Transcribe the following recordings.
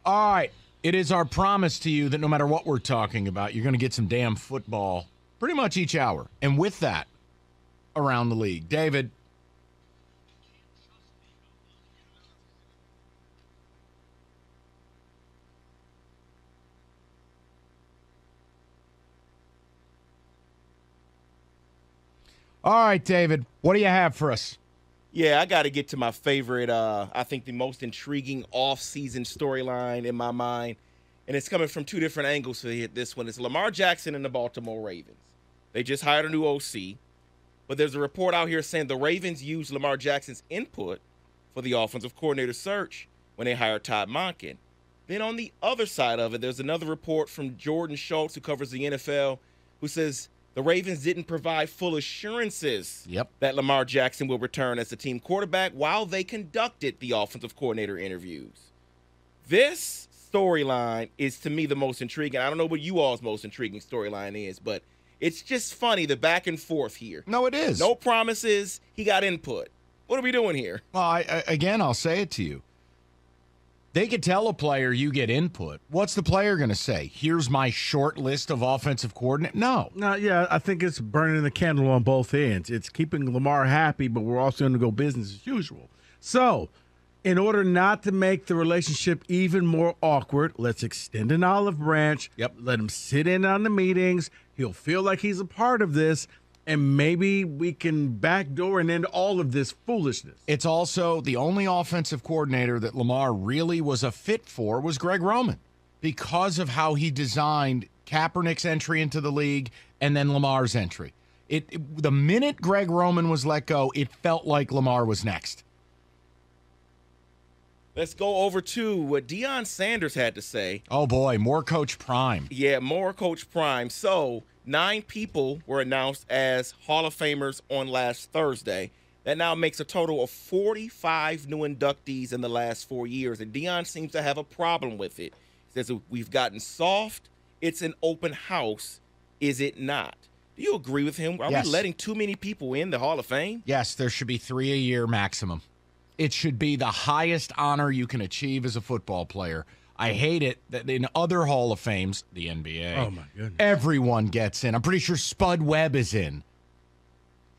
All right. It is our promise to you that no matter what we're talking about, you're going to get some damn football pretty much each hour. And with that, around the league. David. All right, David, what do you have for us? Yeah, I got to get to my favorite, I think the most intriguing off-season storyline in my mind, and it's coming from two different angles for this one. It's Lamar Jackson and the Baltimore Ravens. They just hired a new OC, but there's a report out here saying the Ravens used Lamar Jackson's input for the offensive coordinator search when they hired Todd Monken. Then on the other side of it, there's another report from Jordan Schultz, who covers the NFL, who says the Ravens didn't provide full assurances that Lamar Jackson will return as the team quarterback while they conducted the offensive coordinator interviews. This storyline is, to me, the most intriguing. I don't know what you all's most intriguing storyline is, but it's just funny, the back and forth here. No, it is. No promises. He got input. What are we doing here? Well, again, I'll say it to you. They could tell a player you get input. What's the player going to say? Here's my short list of offensive coordinates? No. Yeah, I think it's burning the candle on both ends. It's keeping Lamar happy, but we're also going to go business as usual. So, in order not to make the relationship even more awkward, let's extend an olive branch. Let him sit in on the meetings. He'll feel like he's a part of this. And maybe we can backdoor and end all of this foolishness. It's also the only offensive coordinator that Lamar really was a fit for was Greg Roman because of how he designed Kaepernick's entry into the league and then Lamar's entry. The minute Greg Roman was let go, it felt like Lamar was next. Let's go over to what Deion Sanders had to say. Oh, boy, more Coach Prime. Yeah, more Coach Prime. So 9 people were announced as Hall of Famers on last Thursday. That now makes a total of 45 new inductees in the last 4 years, and Deion seems to have a problem with it. He says, we've gotten soft. It's an open house. Is it not? Do you agree with him? Are we letting too many people in the Hall of Fame? Yes, there should be 3 a year maximum. It should be the highest honor you can achieve as a football player. I hate it that in other Hall of Fames, the NBA, oh my goodness, everyone gets in. I'm pretty sure Spud Webb is in.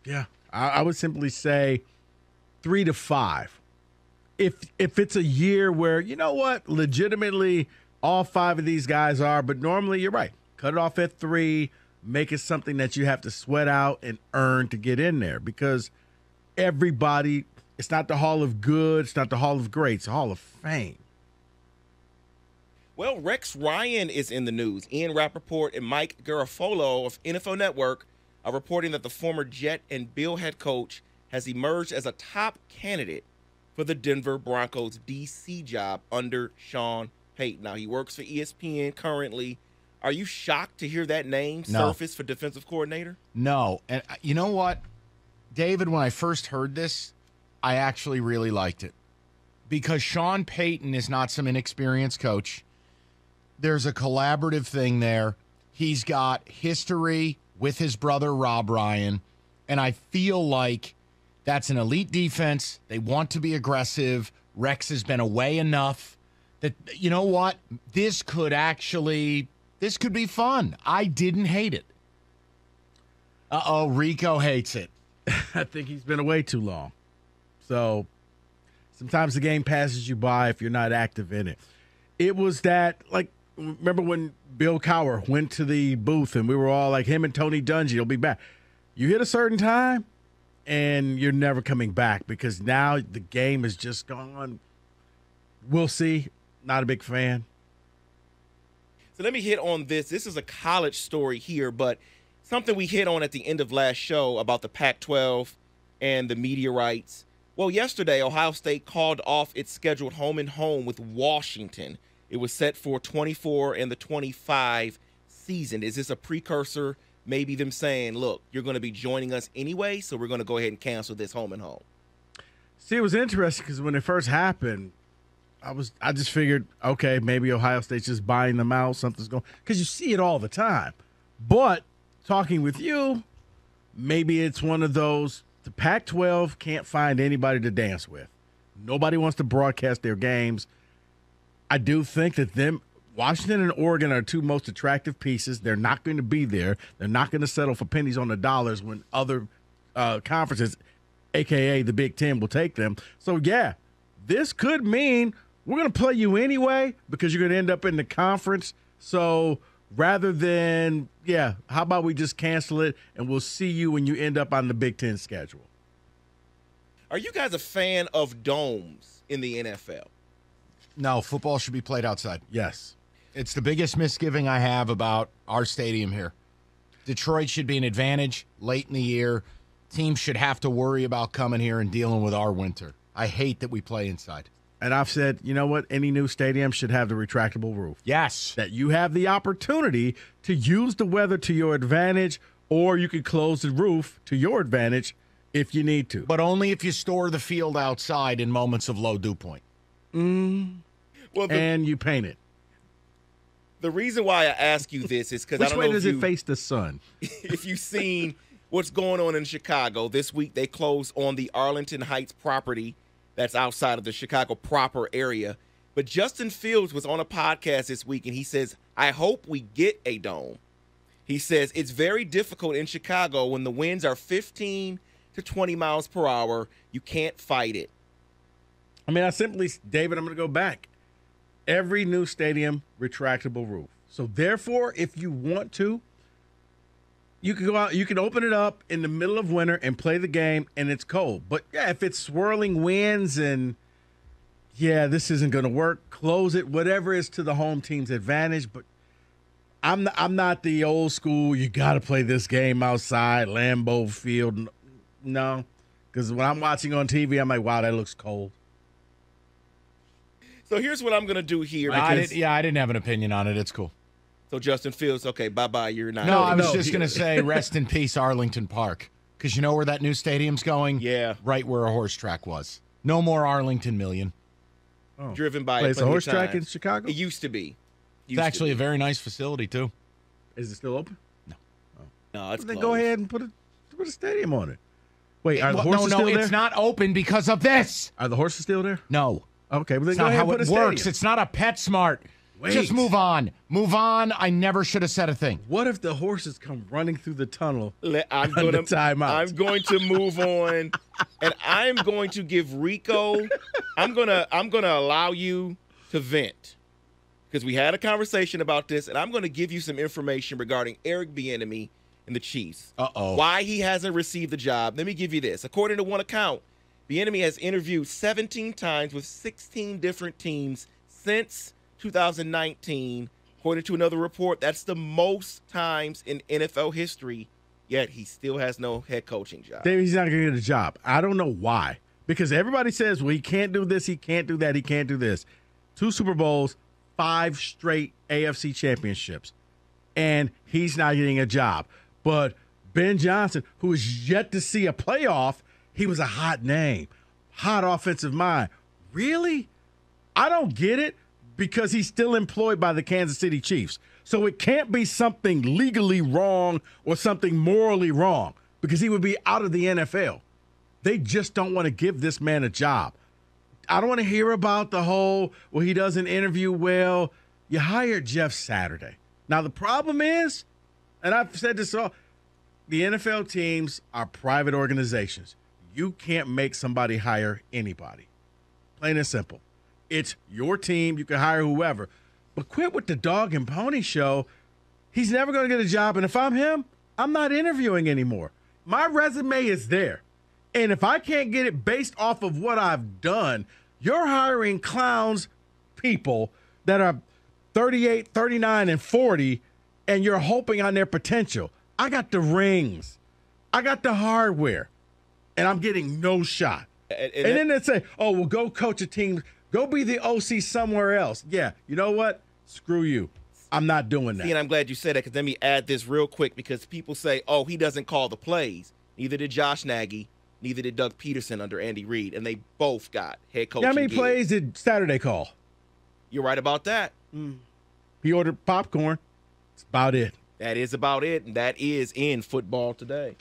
Yeah, I would simply say 3 to 5. If it's a year where, you know what, legitimately all 5 of these guys are, but normally you're right. Cut it off at 3, make it something that you have to sweat out and earn to get in there because everybody, it's not the Hall of Good, it's not the Hall of Great, it's the Hall of Fame. Well, Rex Ryan is in the news. Ian Rappaport and Mike Garafolo of NFL Network are reporting that the former Jet and Bill head coach has emerged as a top candidate for the Denver Broncos DC job under Sean Payton. Now, he works for ESPN currently. Are you shocked to hear that name surface for defensive coordinator? No. And you know what, David, when I first heard this, I actually really liked it because Sean Payton is not some inexperienced coach. There's a collaborative thing there. He's got history with his brother, Rob Ryan, and I feel like that's an elite defense. They want to be aggressive. Rex has been away enough that, you know what, this could be fun. I didn't hate it. Rico hates it. I think he's been away too long. So sometimes the game passes you by if you're not active in it. It was that, like, remember when Bill Cowher went to the booth and we were all like, him and Tony Dungy will be back. You hit a certain time and you're never coming back because now the game is just gone. We'll see. Not a big fan. So let me hit on this. This is a college story here, but something we hit on at the end of last show about the Pac-12 and the media rights. Well, yesterday, Ohio State called off its scheduled home-and-home with Washington. It was set for 24 and the 25 season. Is this a precursor, maybe them saying, look, you're going to be joining us anyway, so we're going to go ahead and cancel this home-and-home? See, it was interesting because when it first happened, I just figured, okay, maybe Ohio State's just buying them out. Something's going – because you see it all the time. But talking with you, maybe it's one of those the Pac-12 can't find anybody to dance with. Nobody wants to broadcast their games. I do think that Washington and Oregon are two most attractive pieces. They're not going to be there. They're not going to settle for pennies on the dollars when other conferences, a.k.a. the Big Ten, will take them. So, yeah, this could mean we're going to play you anyway because you're going to end up in the conference. So rather than, how about we just cancel it and we'll see you when you end up on the Big Ten schedule. Are you guys a fan of domes in the NFL? No, football should be played outside. Yes. It's the biggest misgiving I have about our stadium here. Detroit should be an advantage late in the year. Teams should have to worry about coming here and dealing with our winter. I hate that we play inside. And I've said, you know what? Any new stadium should have the retractable roof. Yes. That you have the opportunity to use the weather to your advantage, or you could close the roof to your advantage if you need to. But only if you store the field outside in moments of low dew point. Well, and you paint it. The reason why I ask you this is because I Which don't way know does if it face the sun? If you've seen what's going on in Chicago. This week they closed on the Arlington Heights property that's outside of the Chicago proper area. But Justin Fields was on a podcast this week, and he says, I hope we get a dome. He says it's very difficult in Chicago when the winds are 15 to 20 miles per hour. You can't fight it. I mean, David, I'm going to go back. Every new stadium, retractable roof. So therefore, if you want to, you can go out, you can open it up in the middle of winter and play the game, and it's cold. But yeah, if it's swirling winds and this isn't going to work, close it, whatever is to the home team's advantage. But I'm not the old school, you got to play this game outside, Lambeau Field. No, because when I'm watching on TV, I'm like, wow, that looks cold. So here's what I'm going to do here. I didn't have an opinion on it. It's cool. So Justin Fields, okay, bye-bye. You're not. No, I was just going to say rest in peace, Arlington Park. Because you know where that new stadium's going? Yeah. Right where a horse track was. No more Arlington Million. Oh. Driven by Wait, it's a horse track in times. Chicago? It used to be. It's actually a very nice facility, too. Is it still open? No. No, it's Then closed. go ahead and put a stadium on it. Wait, are the horses still there? It's not open because of this. Are the horses still there? No. Okay, well then That's go not ahead how and put it a works. stadium. It's not a PetSmart. Wait. Just move on. Move on. I never should have said a thing. What if the horses come running through the tunnel? I'm going to timeout. I'm going to move on, and I'm going to give Rico. I'm gonna allow you to vent because we had a conversation about this, and I'm going to give you some information regarding Eric Bieniemy and the Chiefs. Why he hasn't received the job. Let me give you this. According to one account, Bieniemy has interviewed 17 times with 16 different teams since 2019. According to another report, that's the most times in NFL history, yet he still has no head coaching job. David, he's not going to get a job. I don't know why. Because everybody says, well, he can't do this, he can't do that, he can't do this. 2 Super Bowls, 5 straight AFC championships, and he's not getting a job. But Ben Johnson, who is yet to see a playoff, he was a hot name, hot offensive mind. Really? I don't get it because he's still employed by the Kansas City Chiefs. So it can't be something legally wrong or something morally wrong because he would be out of the NFL. They just don't want to give this man a job. I don't want to hear about the whole, well, he doesn't interview well. You hired Jeff Saturday. Now, the problem is, and I've said this all, the NFL teams are private organizations. You can't make somebody hire anybody. Plain and simple. It's your team. You can hire whoever. But quit with the dog and pony show. He's never going to get a job. And if I'm him, I'm not interviewing anymore. My resume is there. And if I can't get it based off of what I've done, you're hiring clowns, people that are 38, 39, and 40, and you're hoping on their potential. I got the rings. I got the hardware. And I'm getting no shot. And then they say, oh, well, go coach a team. Go be the OC somewhere else. Yeah, you know what? Screw you. I'm not doing that. See, and I'm glad you said that because let me add this real quick because people say, oh, he doesn't call the plays. Neither did Josh Nagy. Neither did Doug Peterson under Andy Reid. And they both got head coaching How many gigs. plays did Saturday call? You're right about that. He ordered popcorn. That's about it. That is about it. And that is in football today.